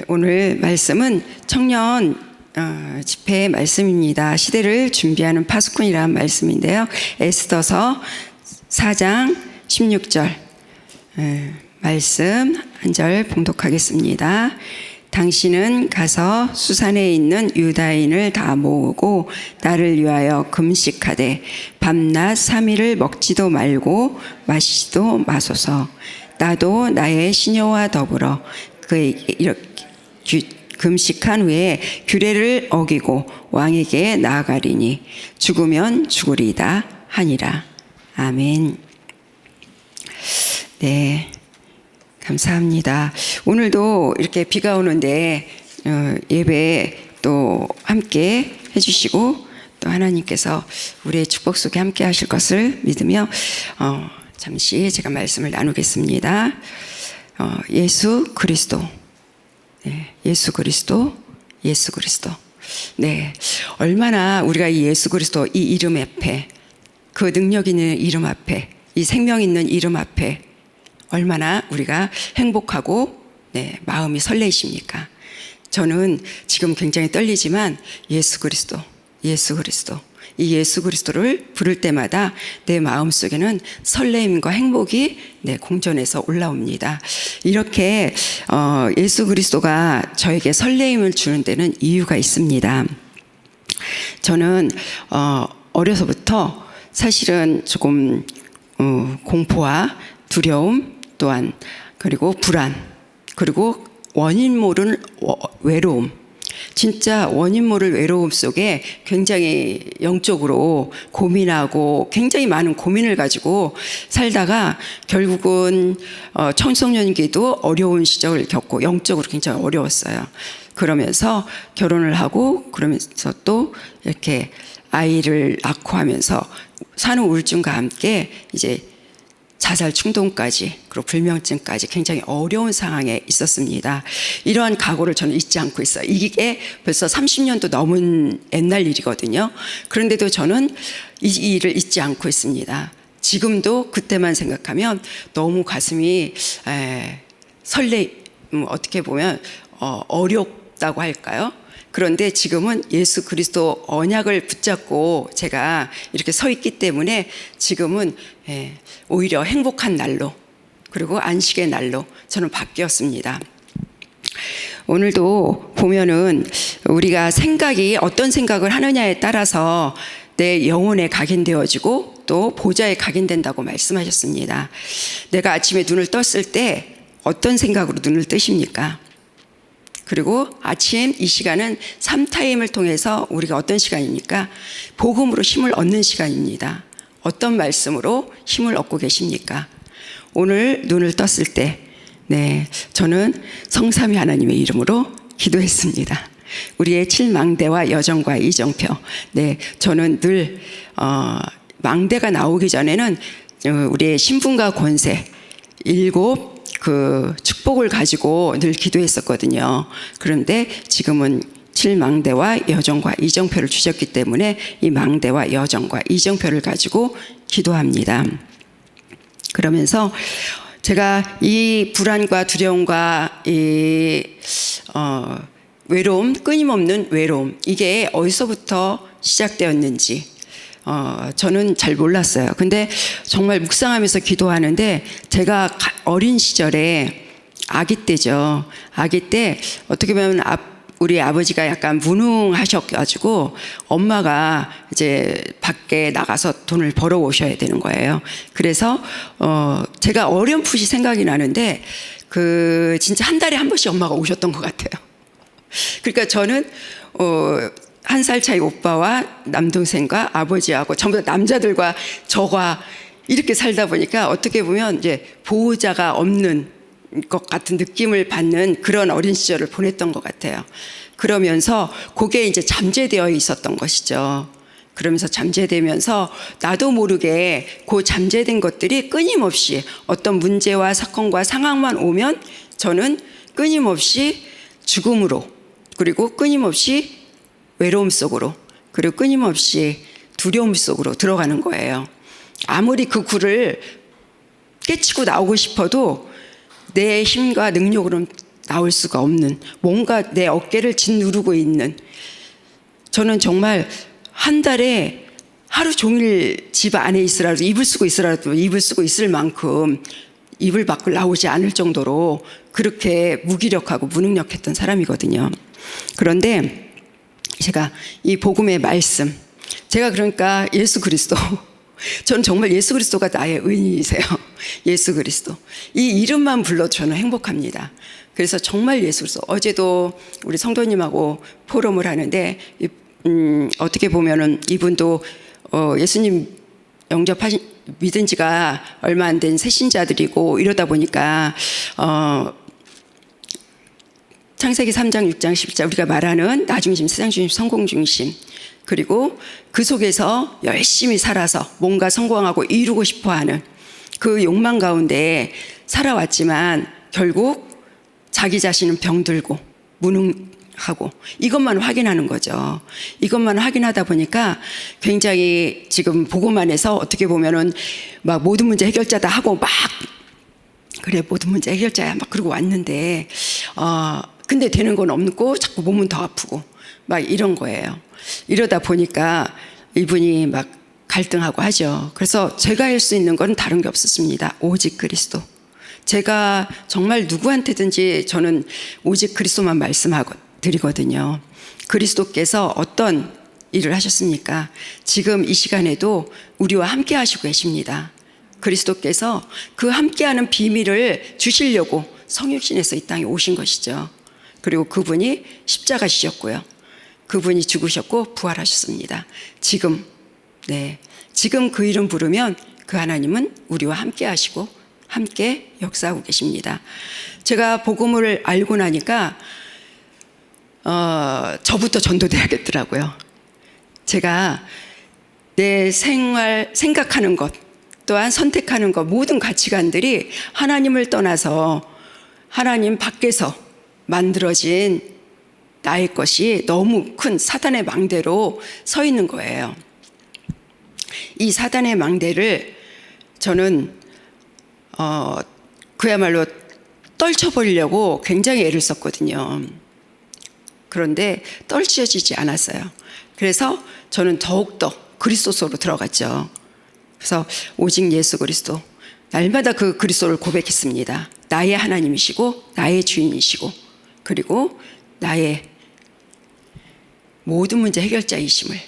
오늘 말씀은 청년 집회 말씀입니다. 시대를 준비하는 파수꾼이라는 말씀인데요. 에스더서 4장 16절 말씀 한 절 봉독하겠습니다. 당신은 가서 수산에 있는 유다인을 다 모으고 나를 위하여 금식하되 밤낮 3일을 먹지도 말고 마시지도 마소서. 나도 나의 시녀와 더불어 그에게 이렇게 금식한 후에 규례를 어기고 왕에게 나아가리니 죽으면 죽으리이다 하니라. 아멘. 네, 감사합니다. 오늘도 이렇게 비가 오는데 예배 또 함께 해주시고 또 하나님께서 우리의 축복 속에 함께 하실 것을 믿으며 잠시 제가 말씀을 나누겠습니다. 예수 그리스도. 네, 예수 그리스도. 네, 얼마나 우리가 이 예수 그리스도 이 이름 앞에, 그 능력 있는 이름 앞에, 이 생명 있는 이름 앞에 얼마나 우리가 행복하고 마음이 설레십니까? 저는 지금 굉장히 떨리지만 예수 그리스도 이 예수 그리스도를 부를 때마다 내 마음속에는 설레임과 행복이 공전해서 올라옵니다. 이렇게 예수 그리스도가 저에게 설레임을 주는 데는 이유가 있습니다. 저는 어려서부터 사실은 조금 공포와 두려움 또한 그리고 불안 그리고 원인 모를 외로움, 진짜 원인 모를 외로움 속에 굉장히 영적으로 고민하고 굉장히 많은 고민을 가지고 살다가 결국은 청소년기도 어려운 시절을 겪고 영적으로 굉장히 어려웠어요. 그러면서 결혼을 하고 그러면서 또 이렇게 아이를 낳고 하면서 산후 우울증과 함께 이제 자살 충동까지 그리고 불면증까지 굉장히 어려운 상황에 있었습니다. 이러한 각오를 저는 잊지 않고 있어요. 이게 벌써 30년도 넘은 옛날 일이거든요. 그런데도 저는 이 일을 잊지 않고 있습니다. 지금도 그때만 생각하면 너무 가슴이 어떻게 보면 어렵다고 할까요? 그런데 지금은 예수 그리스도 언약을 붙잡고 제가 이렇게 서 있기 때문에 지금은 오히려 행복한 날로 그리고 안식의 날로 저는 바뀌었습니다. 오늘도 보면은 우리가 생각이 어떤 생각을 하느냐에 따라서 내 영혼에 각인되어지고 또 보좌에 각인된다고 말씀하셨습니다. 내가 아침에 눈을 떴을 때 어떤 생각으로 눈을 뜨십니까? 그리고 아침 이 시간은 3타임을 통해서 우리가 어떤 시간입니까? 복음으로 힘을 얻는 시간입니다. 어떤 말씀으로 힘을 얻고 계십니까? 오늘 눈을 떴을 때 저는 성삼위 하나님의 이름으로 기도했습니다. 우리의 7망대와 여정과 이정표. 저는 늘 망대가 나오기 전에는 우리의 신분과 권세 7 그 축복을 가지고 늘 기도했었거든요. 그런데 지금은 7망대와 여정과 이정표를 주셨기 때문에 이 망대와 여정과 이정표를 가지고 기도합니다. 그러면서 제가 이 불안과 두려움과 이 외로움, 끊임없는 외로움, 이게 어디서부터 시작되었는지 저는 잘 몰랐어요. 근데 정말 묵상하면서 기도하는데 제가 어린 시절에 아기 때죠. 아기 때 어떻게 보면 우리 아버지가 약간 무능하셔가지고 엄마가 이제 밖에 나가서 돈을 벌어 오셔야 되는 거예요. 그래서 제가 어렴풋이 생각이 나는데 진짜 한 달에 한 번씩 엄마가 오셨던 것 같아요. 그러니까 저는 1살 차이 오빠와 남동생과 아버지하고 전부 다 남자들과 저가 이렇게 살다 보니까 어떻게 보면 이제 보호자가 없는 것 같은 느낌을 받는 그런 어린 시절을 보냈던 것 같아요. 그러면서 그게 이제 잠재되어 있었던 것이죠. 그러면서 잠재되면서 나도 모르게 그 잠재된 것들이 끊임없이 어떤 문제와 사건과 상황만 오면 저는 끊임없이 죽음으로 그리고 끊임없이 외로움 속으로 그리고 끊임없이 두려움 속으로 들어가는 거예요. 아무리 그 굴을 깨치고 나오고 싶어도 내 힘과 능력으로는 나올 수가 없는, 뭔가 내 어깨를 짓누르고 있는, 저는 정말 한 달에 하루 종일 집 안에 있으라도 이불 쓰고 있을 만큼 이불 밖을 나오지 않을 정도로 그렇게 무기력하고 무능력했던 사람이거든요. 그런데 제가 이 복음의 말씀, 제가 그러니까 예수 그리스도, 저는 정말 예수 그리스도가 나의 의인이세요. 예수 그리스도. 이 이름만 불러도 저는 행복합니다. 그래서 정말 예수 그리스도. 어제도 우리 성도님하고 포럼을 하는데 어떻게 보면은 이분도 예수님 믿은 지가 얼마 안 된 새신자들이고 이러다 보니까 창세기 3장, 6장, 10장 우리가 말하는 나중심, 세상중심, 성공중심, 그리고 그 속에서 열심히 살아서 뭔가 성공하고 이루고 싶어하는 그 욕망 가운데 살아왔지만 결국 자기 자신은 병들고 무능하고 이것만 확인하는 거죠. 이것만 확인하다 보니까 굉장히 지금 복음 안에서 어떻게 보면은 막 모든 문제 해결자다 하고 막 그래 모든 문제 해결자야 막 그러고 왔는데 근데 되는 건 없고 자꾸 몸은 더 아프고 막 이런 거예요. 이러다 보니까 이분이 막 갈등하고 하죠. 그래서 제가 할 수 있는 건 다른 게 없었습니다. 오직 그리스도. 제가 정말 누구한테든지 저는 오직 그리스도만 말씀하고 드리거든요. 그리스도께서 어떤 일을 하셨습니까? 지금 이 시간에도 우리와 함께 하시고 계십니다. 그리스도께서 그 함께하는 비밀을 주시려고 성육신에서 이 땅에 오신 것이죠. 그리고 그분이 십자가 지셨고요. 그분이 죽으셨고 부활하셨습니다. 지금 그 이름 부르면 그 하나님은 우리와 함께 하시고 함께 역사하고 계십니다. 제가 복음을 알고 나니까 저부터 전도돼야겠더라고요. 제가 내 생각하는 것 또한 선택하는 것 모든 가치관들이 하나님을 떠나서 하나님 밖에서 만들어진 나의 것이 너무 큰 사단의 망대로 서 있는 거예요. 이 사단의 망대를 저는 그야말로 떨쳐버리려고 굉장히 애를 썼거든요. 그런데 떨쳐지지 않았어요. 그래서 저는 더욱더 그리스도 속으로 들어갔죠. 그래서 오직 예수 그리스도, 날마다 그 그리스도를 고백했습니다. 나의 하나님이시고 나의 주인이시고 그리고 나의 모든 문제 해결자이심을,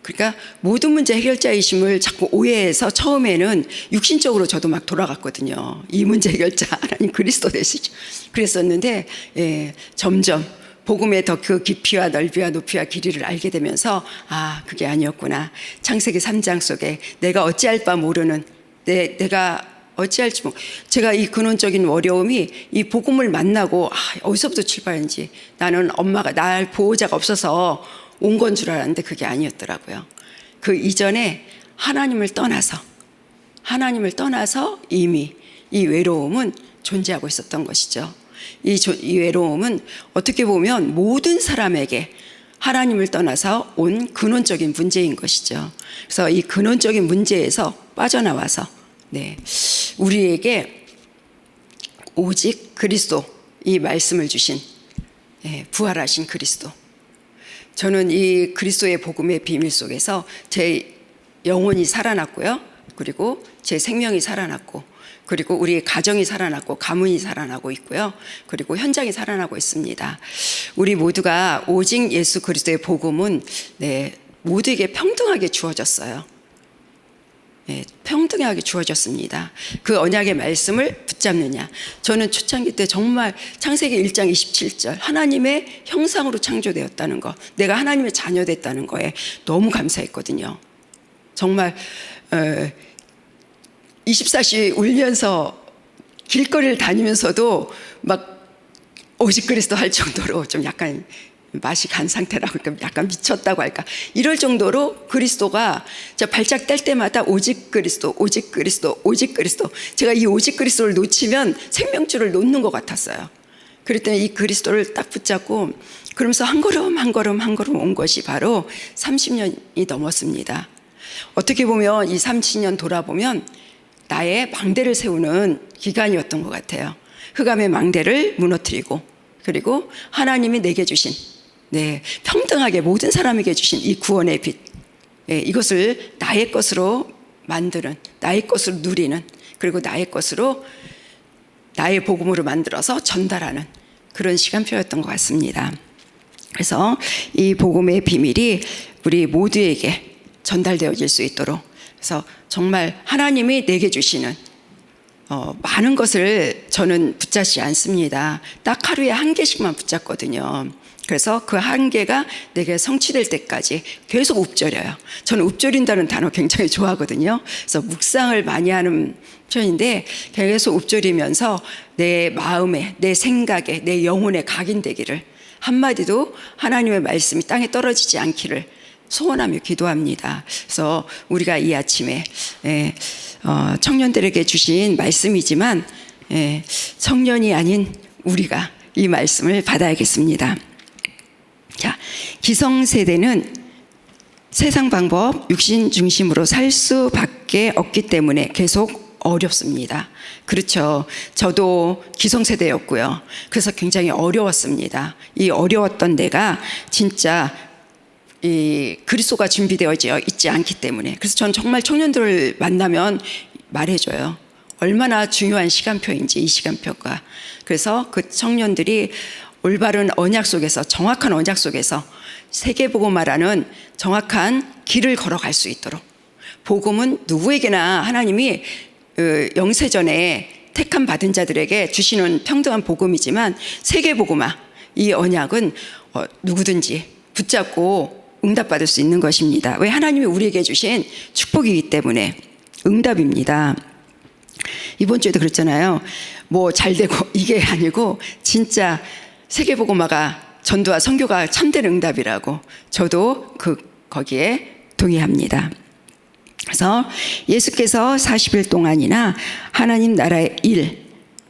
그러니까 모든 문제 해결자이심을 자꾸 오해해서 처음에는 육신적으로 저도 막 돌아갔거든요. 이 문제 해결자 하나님 그리스도 되시죠. 그랬었는데 점점 복음의 더 그 깊이와 넓이와 높이와 길이를 알게 되면서 그게 아니었구나. 창세기 3장 속에 내가 어찌할 바 모르는 내가 어찌할지 제가 이 근원적인 어려움이 이 복음을 만나고 어디서부터 출발했는지, 나는 엄마가 날 보호자가 없어서 온 건 줄 알았는데 그게 아니었더라고요. 그 이전에 하나님을 떠나서 이미 이 외로움은 존재하고 있었던 것이죠. 이 외로움은 어떻게 보면 모든 사람에게 하나님을 떠나서 온 근원적인 문제인 것이죠. 그래서 이 근원적인 문제에서 빠져나와서 우리에게 오직 그리스도, 이 말씀을 주신 부활하신 그리스도, 저는 이 그리스도의 복음의 비밀 속에서 제 영혼이 살아났고요. 그리고 제 생명이 살아났고, 그리고 우리 가정이 살아났고, 가문이 살아나고 있고요. 그리고 현장이 살아나고 있습니다. 우리 모두가 오직 예수 그리스도의 복음은 모두에게 평등하게 주어졌어요. 평등하게 주어졌습니다. 그 언약의 말씀을 붙잡느냐. 저는 초창기 때 정말 창세기 1장 27절 하나님의 형상으로 창조되었다는 것, 내가 하나님의 자녀 됐다는 거에 너무 감사했거든요. 정말 24시 울면서 길거리를 다니면서도 막 오직 그리스도 할 정도로 좀 약간 맛이 간 상태라고, 그러니까 약간 미쳤다고 할까, 이럴 정도로 그리스도가 제가 발작 뗄 때마다 오직 그리스도, 오직 그리스도, 오직 그리스도, 제가 이 오직 그리스도를 놓치면 생명줄을 놓는 것 같았어요. 그랬더니 이 그리스도를 딱 붙잡고 그러면서 한 걸음 한 걸음 한 걸음 온 것이 바로 30년이 넘었습니다. 어떻게 보면 이 30년 돌아보면 나의 망대를 세우는 기간이었던 것 같아요. 흑암의 망대를 무너뜨리고 그리고 하나님이 내게 주신 평등하게 모든 사람에게 주신 이 구원의 빛, 이것을 나의 것으로 만드는, 나의 것으로 누리는, 그리고 나의 것으로 나의 복음으로 만들어서 전달하는 그런 시간표였던 것 같습니다. 그래서 이 복음의 비밀이 우리 모두에게 전달되어질 수 있도록, 그래서 정말 하나님이 내게 주시는 많은 것을 저는 붙잡지 않습니다. 딱 하루에 한 개씩만 붙잡거든요. 그래서 그 한 개가 내게 성취될 때까지 계속 읊조려요. 저는 읊조린다는 단어 굉장히 좋아하거든요. 그래서 묵상을 많이 하는 편인데 계속 읊조리면서 내 마음에, 내 생각에, 내 영혼에 각인되기를, 한마디도 하나님의 말씀이 땅에 떨어지지 않기를 소원하며 기도합니다. 그래서 우리가 이 아침에 청년들에게 주신 말씀이지만 청년이 아닌 우리가 이 말씀을 받아야겠습니다. 자, 기성세대는 세상 방법, 육신 중심으로 살 수밖에 없기 때문에 계속 어렵습니다. 그렇죠. 저도 기성세대였고요. 그래서 굉장히 어려웠습니다. 이 어려웠던 내가 진짜 이 그리스도가 준비되어져 있지 않기 때문에. 그래서 저는 정말 청년들을 만나면 말해줘요. 얼마나 중요한 시간표인지, 이 시간표가. 그래서 그 청년들이 올바른 언약 속에서, 정확한 언약 속에서 세계복음화라는 정확한 길을 걸어갈 수 있도록, 복음은 누구에게나 하나님이 영세전에 택함 받은 자들에게 주시는 평등한 복음이지만 세계복음화, 이 언약은 누구든지 붙잡고 응답받을 수 있는 것입니다. 왜? 하나님이 우리에게 주신 축복이기 때문에 응답입니다. 이번 주에도 그랬잖아요. 뭐 잘되고 이게 아니고 진짜 세계복음화가, 전도와 선교가 참된 응답이라고. 저도 거기에 동의합니다. 그래서 예수께서 40일 동안이나 하나님 나라의 일,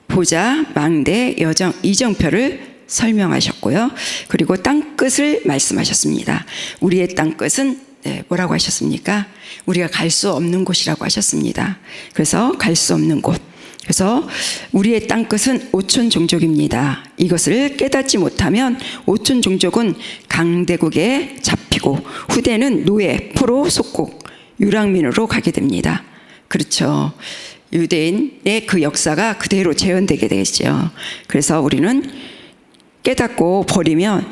보좌, 망대, 여정, 이정표를 설명하셨고요. 그리고 땅끝을 말씀하셨습니다. 우리의 땅끝은 뭐라고 하셨습니까? 우리가 갈 수 없는 곳이라고 하셨습니다. 그래서 갈 수 없는 곳. 그래서 우리의 땅끝은 오촌 종족입니다. 이것을 깨닫지 못하면 오촌 종족은 강대국에 잡히고 후대는 노예, 포로, 속국, 유랑민으로 가게 됩니다. 그렇죠. 유대인의 그 역사가 그대로 재현되게 되겠죠. 그래서 우리는 깨닫고 버리면,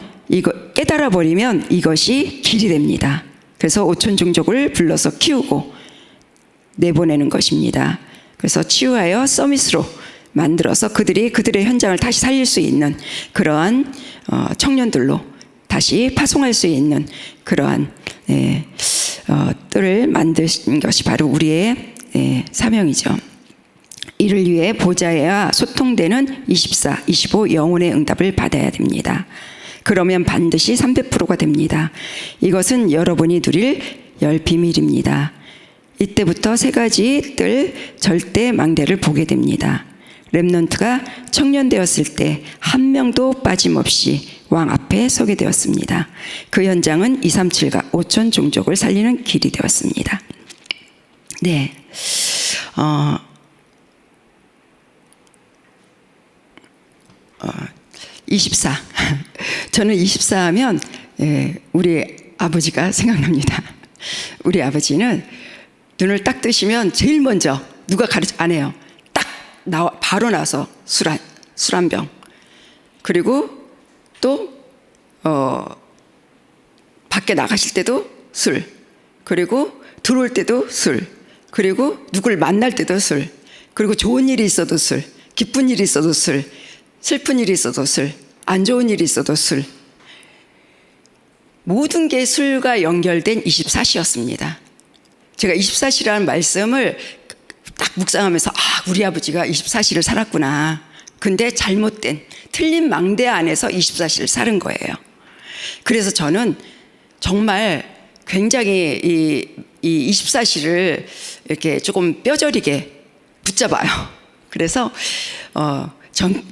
깨달아 버리면 이것이 길이 됩니다. 그래서 오촌 종족을 불러서 키우고 내보내는 것입니다. 그래서 치유하여 서밋으로 만들어서 그들의 현장을 다시 살릴 수 있는 그러한 청년들로 다시 파송할 수 있는 그러한 뜰을 만드신 것이 바로 우리의 사명이죠. 이를 위해 보좌와 소통되는 24, 25 영혼의 응답을 받아야 됩니다. 그러면 반드시 300%가 됩니다. 이것은 여러분이 누릴 열 비밀입니다. 이때부터 세 가지 뜰 절대 망대를 보게 됩니다. 렘넌트가 청년되었을 때 한 명도 빠짐없이 왕 앞에 서게 되었습니다. 그 현장은 237과 5천 종족을 살리는 길이 되었습니다. 네, 24. 저는 24 하면 우리 아버지가 생각납니다. 우리 아버지는 눈을 딱 뜨시면 제일 먼저 누가 가르쳐 안 해요. 딱 바로 나서 술 한 병. 그리고 또 밖에 나가실 때도 술. 그리고 들어올 때도 술. 그리고 누굴 만날 때도 술. 그리고 좋은 일이 있어도 술. 기쁜 일이 있어도 술. 슬픈 일이 있어도 술. 안 좋은 일이 있어도 술. 모든 게 술과 연결된 24시였습니다. 제가 24시라는 말씀을 딱 묵상하면서 우리 아버지가 24시를 살았구나. 근데 잘못된 틀린 망대 안에서 24시를 사는 거예요. 그래서 저는 정말 굉장히 이 24시를 이렇게 조금 뼈저리게 붙잡아요. 그래서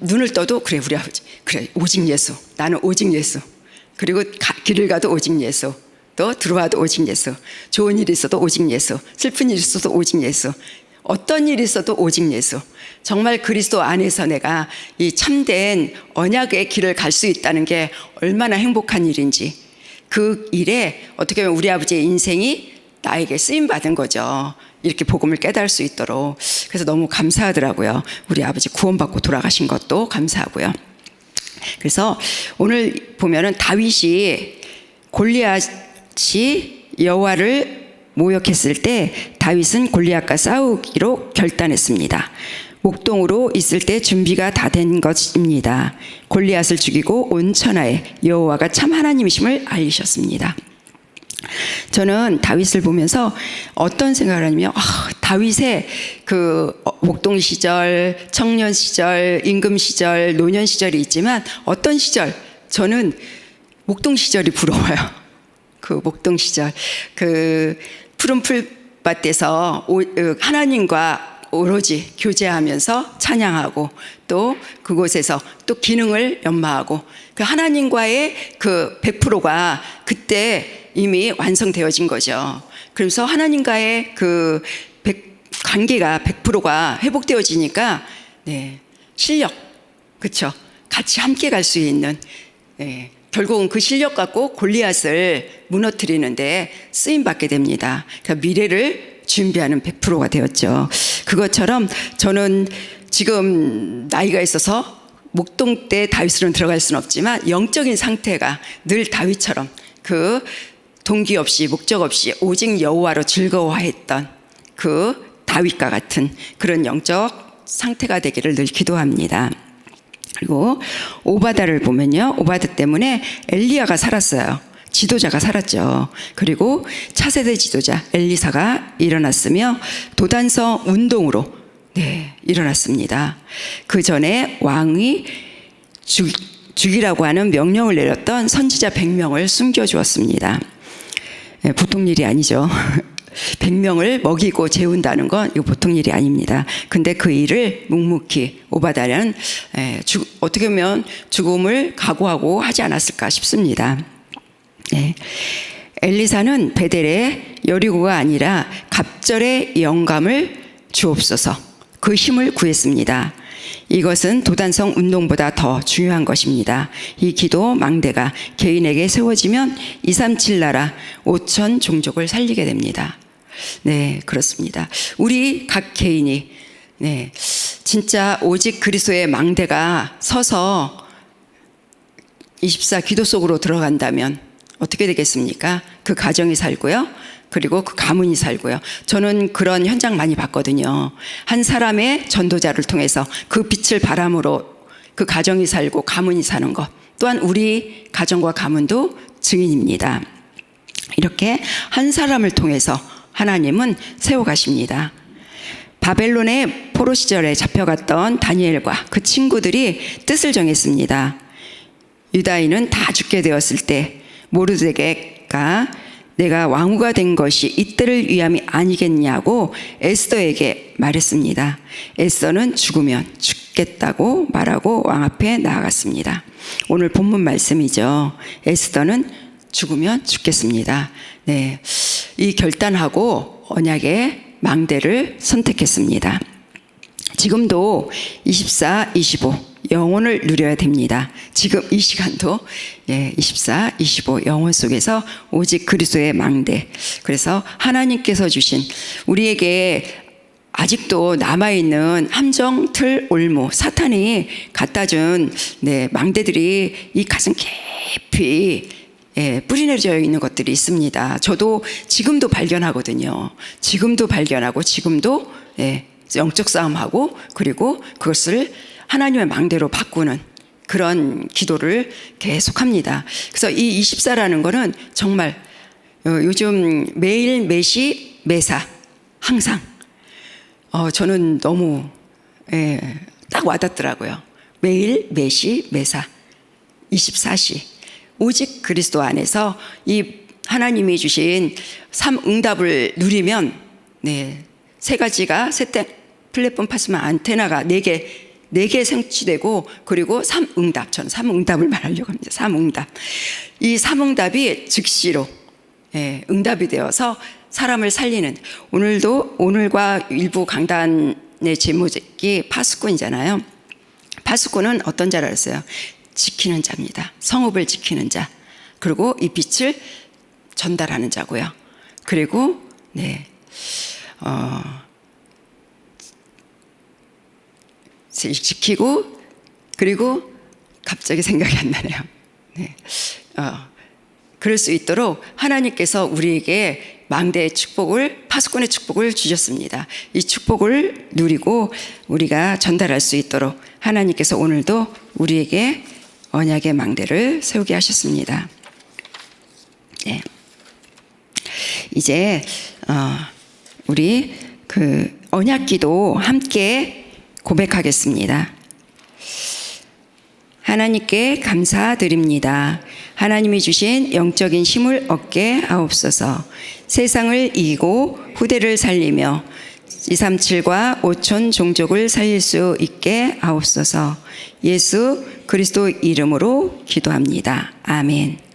눈을 떠도 그래 우리 아버지 그래 오직 예수, 나는 오직 예수. 그리고 길을 가도 오직 예수, 또 들어와도 오직 예수, 좋은 일이 있어도 오직 예수, 슬픈 일이 있어도 오직 예수, 어떤 일이 있어도 오직 예수. 정말 그리스도 안에서 내가 이 참된 언약의 길을 갈 수 있다는 게 얼마나 행복한 일인지, 그 일에 어떻게 보면 우리 아버지의 인생이 나에게 쓰임 받은 거죠. 이렇게 복음을 깨달을 수 있도록. 그래서 너무 감사하더라고요. 우리 아버지 구원받고 돌아가신 것도 감사하고요. 그래서 오늘 보면은 다윗이 골리앗이 여호와를 모욕했을 때 다윗은 골리앗과 싸우기로 결단했습니다. 목동으로 있을 때 준비가 다 된 것입니다. 골리앗을 죽이고 온 천하에 여호와가 참 하나님이심을 알리셨습니다. 저는 다윗을 보면서 어떤 생각을 하냐면, 다윗의 그 목동 시절, 청년 시절, 임금 시절, 노년 시절이 있지만 어떤 시절, 저는 목동 시절이 부러워요. 그 목동 시절, 그 푸른 풀밭에서 하나님과 오로지 교제하면서 찬양하고, 또 그곳에서 또 기능을 연마하고, 그 하나님과의 그 100%가 그때 이미 완성되어진 거죠. 그래서 하나님과의 그 관계가 100%가 회복되어지니까, 네, 실력, 그렇죠? 같이 함께 갈 수 있는, 네, 결국은 그 실력 갖고 골리앗을 무너뜨리는데 쓰임 받게 됩니다. 그러니까 미래를 준비하는 100%가 되었죠. 그것처럼 저는 지금 나이가 있어서 목동 때 다윗으로는 들어갈 수는 없지만 영적인 상태가 늘 다윗처럼 그 동기 없이 목적 없이 오직 여호와로 즐거워했던 그 다윗과 같은 그런 영적 상태가 되기를 늘 기도합니다. 그리고 오바다를 보면요, 오바다 때문에 엘리야가 살았어요. 지도자가 살았죠. 그리고 차세대 지도자 엘리사가 일어났으며 도단성 운동으로, 네, 일어났습니다. 그 전에 왕이 죽이라고 하는 명령을 내렸던 선지자 100명을 숨겨주었습니다. 네, 보통 일이 아니죠. 100명을 먹이고 재운다는 건 이거 보통 일이 아닙니다. 근데 그 일을 묵묵히 오바다는 어떻게 보면 죽음을 각오하고 하지 않았을까 싶습니다. 네. 엘리사는 베델에 여리고가 아니라 갑절의 영감을 주옵소서, 그 힘을 구했습니다. 이것은 도단성 운동보다 더 중요한 것입니다. 이 기도 망대가 개인에게 세워지면 237 나라 5천 종족을 살리게 됩니다. 네, 그렇습니다. 우리 각 개인이, 네, 진짜 오직 그리스도의 망대가 서서 24 기도 속으로 들어간다면 어떻게 되겠습니까? 그 가정이 살고요, 그리고 그 가문이 살고요. 저는 그런 현장 많이 봤거든요. 한 사람의 전도자를 통해서 그 빛을 바람으로 그 가정이 살고 가문이 사는 것, 또한 우리 가정과 가문도 증인입니다. 이렇게 한 사람을 통해서 하나님은 세워가십니다. 바벨론의 포로 시절에 잡혀갔던 다니엘과 그 친구들이 뜻을 정했습니다. 유다인은 다 죽게 되었을 때 모르드게가 내가 왕후가 된 것이 이때를 위함이 아니겠냐고 에스더에게 말했습니다. 에스더는 죽으면 죽겠다고 말하고 왕 앞에 나아갔습니다. 오늘 본문 말씀이죠. 에스더는 죽으면 죽겠습니다. 네, 이 결단하고 언약의 망대를 선택했습니다. 지금도 24, 25 영혼을 누려야 됩니다. 지금 이 시간도 24, 25 영혼 속에서 오직 그리스도의 망대. 그래서 하나님께서 주신 우리에게 아직도 남아있는 함정, 틀, 올무, 사탄이 갖다준, 네, 망대들이 이 가슴 깊이 뿌리내려 있는 것들이 있습니다. 저도 지금도 발견하거든요. 지금도 발견하고 지금도 영적 싸움하고, 그리고 그것을 하나님의 망대로 바꾸는 그런 기도를 계속합니다. 그래서 이 24라는 거는 정말 요즘 매일 매시 매사 항상 저는 너무 딱 와닿더라고요. 매일 매시 매사 24시 오직 그리스도 안에서 이 하나님이 주신 삼응답을 누리면, 네, 세 가지가 세대 플랫폼 파스마 안테나가 4개 생취되고, 그리고 삼응답, 저는 삼응답을 말하려고 합니다. 삼응답. 이 삼응답이 즉시로 응답이 되어서 사람을 살리는, 오늘과 일부 강단의 제목이 파수꾼이잖아요. 파수꾼은 어떤 자라 그랬어요? 지키는 자입니다. 성읍을 지키는 자. 그리고 이 빛을 전달하는 자고요. 그리고 지키고, 그리고 갑자기 생각이 안 나네요. 그럴 수 있도록 하나님께서 우리에게 망대의 축복을, 파수꾼의 축복을 주셨습니다. 이 축복을 누리고 우리가 전달할 수 있도록 하나님께서 오늘도 우리에게 언약의 망대를 세우게 하셨습니다. 이제 우리 그 언약기도 함께 고백하겠습니다. 하나님께 감사드립니다. 하나님이 주신 영적인 힘을 얻게 하옵소서. 세상을 이기고 후대를 살리며 237과 5천 종족을 살릴 수 있게 하옵소서. 예수 그리스도 이름으로 기도합니다. 아멘.